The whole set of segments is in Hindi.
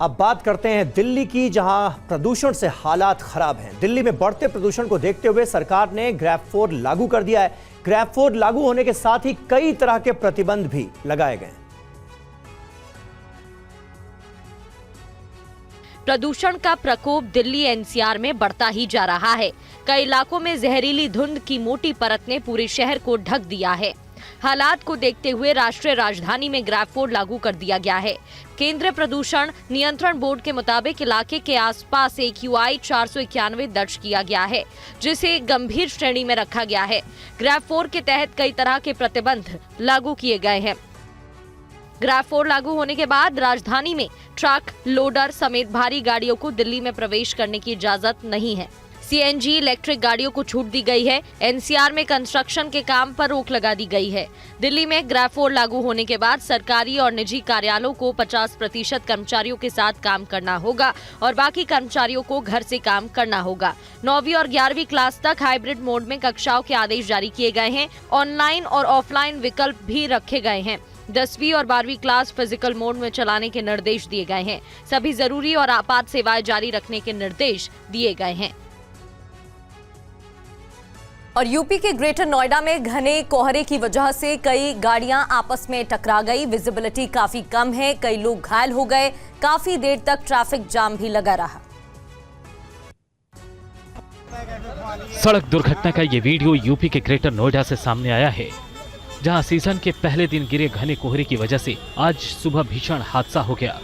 अब बात करते हैं दिल्ली की, जहां प्रदूषण से हालात खराब हैं। दिल्ली में बढ़ते प्रदूषण को देखते हुए सरकार ने ग्रैब 4 लागू कर दिया है। ग्रैब 4 लागू होने के साथ ही कई तरह के प्रतिबंध भी लगाए गए हैं। प्रदूषण का प्रकोप दिल्ली एनसीआर में बढ़ता ही जा रहा है। कई इलाकों में जहरीली धुंध की मोटी परत ने पूरे शहर को ढक दिया है। हालात को देखते हुए राष्ट्रीय राजधानी में ग्रैब 4 लागू कर दिया गया है। केंद्रीय प्रदूषण नियंत्रण बोर्ड के मुताबिक इलाके के आसपास AQI 491 दर्ज किया गया है, जिसे गंभीर श्रेणी में रखा गया है। ग्रैब 4 के तहत कई तरह के प्रतिबंध लागू किए गए हैं। ग्रैब 4 लागू होने के बाद राजधानी में ट्रक, लोडर समेत भारी गाड़ियों को दिल्ली में प्रवेश करने की इजाजत नहीं है। CNG इलेक्ट्रिक गाड़ियों को छूट दी गई है। NCR में कंस्ट्रक्शन के काम पर रोक लगा दी गई है। दिल्ली में ग्रैब 4 लागू होने के बाद सरकारी और निजी कार्यालयों को 50% कर्मचारियों के साथ काम करना होगा और बाकी कर्मचारियों को घर से काम करना होगा। 9वीं और 11वीं क्लास तक हाइब्रिड मोड में कक्षाओं के आदेश जारी किए गए हैं। ऑनलाइन और ऑफलाइन विकल्प भी रखे गए हैं। 10वीं और 12वीं क्लास फिजिकल मोड में चलाने के निर्देश दिए गए हैं। सभी जरूरी और आपात सेवाएं जारी रखने के निर्देश दिए गए हैं। और यूपी के ग्रेटर नोएडा में घने कोहरे की वजह से कई गाड़ियां आपस में टकरा गई। विजिबिलिटी काफी कम है, कई लोग घायल हो गए। काफी देर तक ट्रैफिक जाम भी लगा रहा। सड़क दुर्घटना का ये वीडियो यूपी के ग्रेटर नोएडा से सामने आया है, जहां सीजन के पहले दिन गिरे घने कोहरे की वजह से आज सुबह भीषण हादसा हो गया।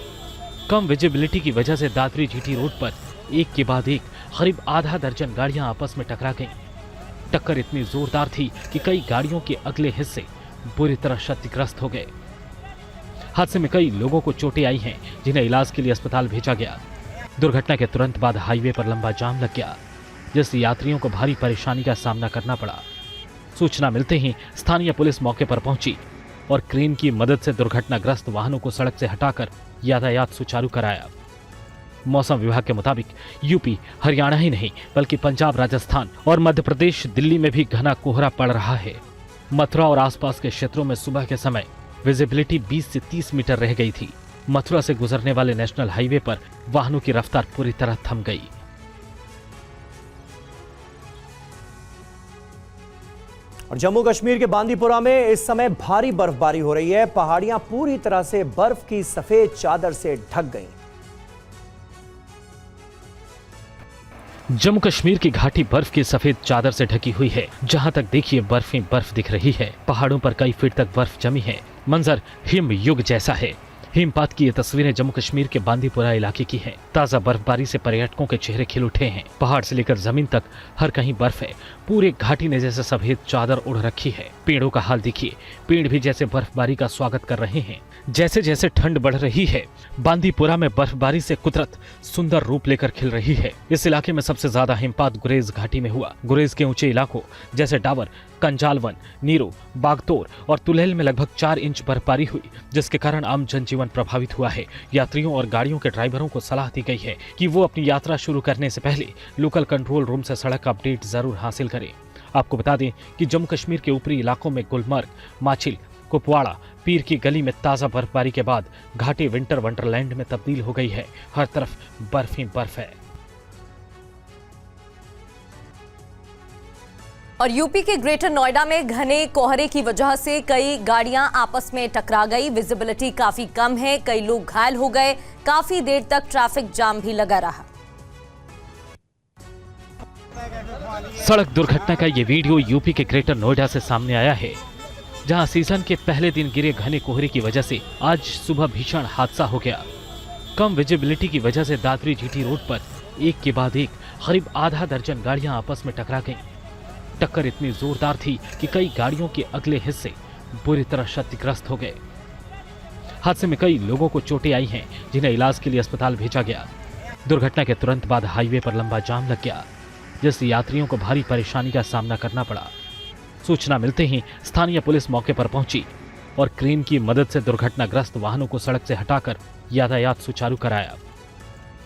कम विजिबिलिटी की वजह से दादरी GT रोड पर एक के बाद एक करीब आधा दर्जन गाड़ियां आपस में टकरा गईं। टक्कर इतनी जोरदार थी कि कई गाड़ियों के अगले हिस्से बुरी तरह क्षतिग्रस्त हो गए। हादसे में कई लोगों को चोटें आई हैं, जिन्हें इलाज के लिए अस्पताल भेजा गया। दुर्घटना के तुरंत बाद हाईवे पर लंबा जाम लग गया, जिससे यात्रियों को भारी परेशानी का सामना करना पड़ा। सूचना मिलते ही स्थानीय पुलिस मौके पर पहुंची और क्रेन की मदद से दुर्घटनाग्रस्त वाहनों को सड़क से हटाकर यातायात सुचारू कराया। मौसम विभाग के मुताबिक यूपी, हरियाणा ही नहीं बल्कि पंजाब, राजस्थान और मध्य प्रदेश, दिल्ली में भी घना कोहरा पड़ रहा है। मथुरा और आसपास के क्षेत्रों में सुबह के समय विजिबिलिटी 20 से 30 मीटर रह गई थी। मथुरा से गुजरने वाले नेशनल हाईवे पर वाहनों की रफ्तार पूरी तरह थम गई। और जम्मू कश्मीर के बांदीपुरा में इस समय भारी बर्फबारी हो रही है। पहाड़ियां पूरी तरह से बर्फ की सफेद चादर से ढक गईं। जम्मू कश्मीर की घाटी बर्फ की सफेद चादर से ढकी हुई है। जहां तक देखिए बर्फ ही बर्फ दिख रही है। पहाड़ों पर कई फीट तक बर्फ जमी है। मंजर हिम युग जैसा है। हिमपात की ये तस्वीरें जम्मू कश्मीर के बांदीपुरा इलाके की हैं। ताजा बर्फबारी से पर्यटकों के चेहरे खिल उठे हैं। पहाड़ से लेकर जमीन तक हर कहीं बर्फ है। पूरे घाटी ने जैसे सफेद चादर उड़ रखी है। पेड़ों का हाल देखिए, पेड़ भी जैसे बर्फबारी का स्वागत कर रहे हैं। जैसे जैसे ठंड बढ़ रही है, बांदीपुरा में बर्फबारी से कुदरत सुंदर रूप लेकर खिल रही है। इस इलाके में सबसे ज्यादा हिमपात गुरेज घाटी में हुआ। गुरेज के ऊंचे इलाकों जैसे डावर, कंजालवन, नीरो, बागतोर और तुलैल में लगभग 4 इंच बर्फबारी हुई, जिसके कारण आम जनजीवन प्रभावित हुआ है। यात्रियों और गाड़ियों के ड्राइवरों को सलाह दी गई है कि वो अपनी यात्रा शुरू करने से पहले लोकल कंट्रोल रूम से सड़क अपडेट जरूर हासिल करें। आपको बता दें कि जम्मू कश्मीर के ऊपरी इलाकों में गुलमर्ग, माछिल, कुपवाड़ा, पीर की गली में ताजा बर्फबारी के बाद घाटी विंटर वंडरलैंड में तब्दील हो गई है। हर तरफ बर्फ ही बर्फ है। और यूपी के ग्रेटर नोएडा में घने कोहरे की वजह से कई गाड़ियां आपस में टकरा गई। विजिबिलिटी काफी कम है, कई लोग घायल हो गए। काफी देर तक ट्रैफिक जाम भी लगा रहा। सड़क दुर्घटना का ये वीडियो यूपी के ग्रेटर नोएडा से सामने आया है, जहां सीजन के पहले दिन गिरे घने कोहरे की वजह से आज सुबह भीषण हादसा हो गया। कम विजिबिलिटी की वजह से दादरी GT रोड पर एक के बाद एक करीब आधा दर्जन गाड़ियां आपस में टकरा गईं। टक्कर इतनी जोरदार थी कि कई गाड़ियों के अगले हिस्से बुरी तरह क्षतिग्रस्त हो गए। हादसे में कई लोगों को चोटें आई हैं, जिन्हें इलाज के लिए अस्पताल भेजा गया। दुर्घटना के तुरंत बाद हाईवे पर लंबा जाम लग गया, जिससे यात्रियों को भारी परेशानी का सामना करना पड़ा। सूचना मिलते ही स्थानीय पुलिस मौके पर पहुंची और क्रेन की मदद से दुर्घटनाग्रस्त वाहनों को सड़क से हटाकर यातायात सुचारू कराया।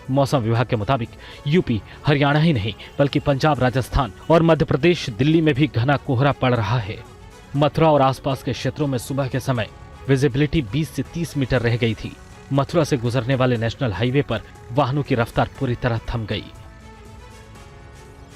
मौसम विभाग के मुताबिक यूपी, हरियाणा ही नहीं बल्कि पंजाब, राजस्थान और मध्य प्रदेश, दिल्ली में भी घना कोहरा पड़ रहा है। मथुरा और आसपास के क्षेत्रों में सुबह के समय विजिबिलिटी 20 से 30 मीटर रह गई थी। मथुरा से गुजरने वाले नेशनल हाईवे पर वाहनों की रफ्तार पूरी तरह थम गई।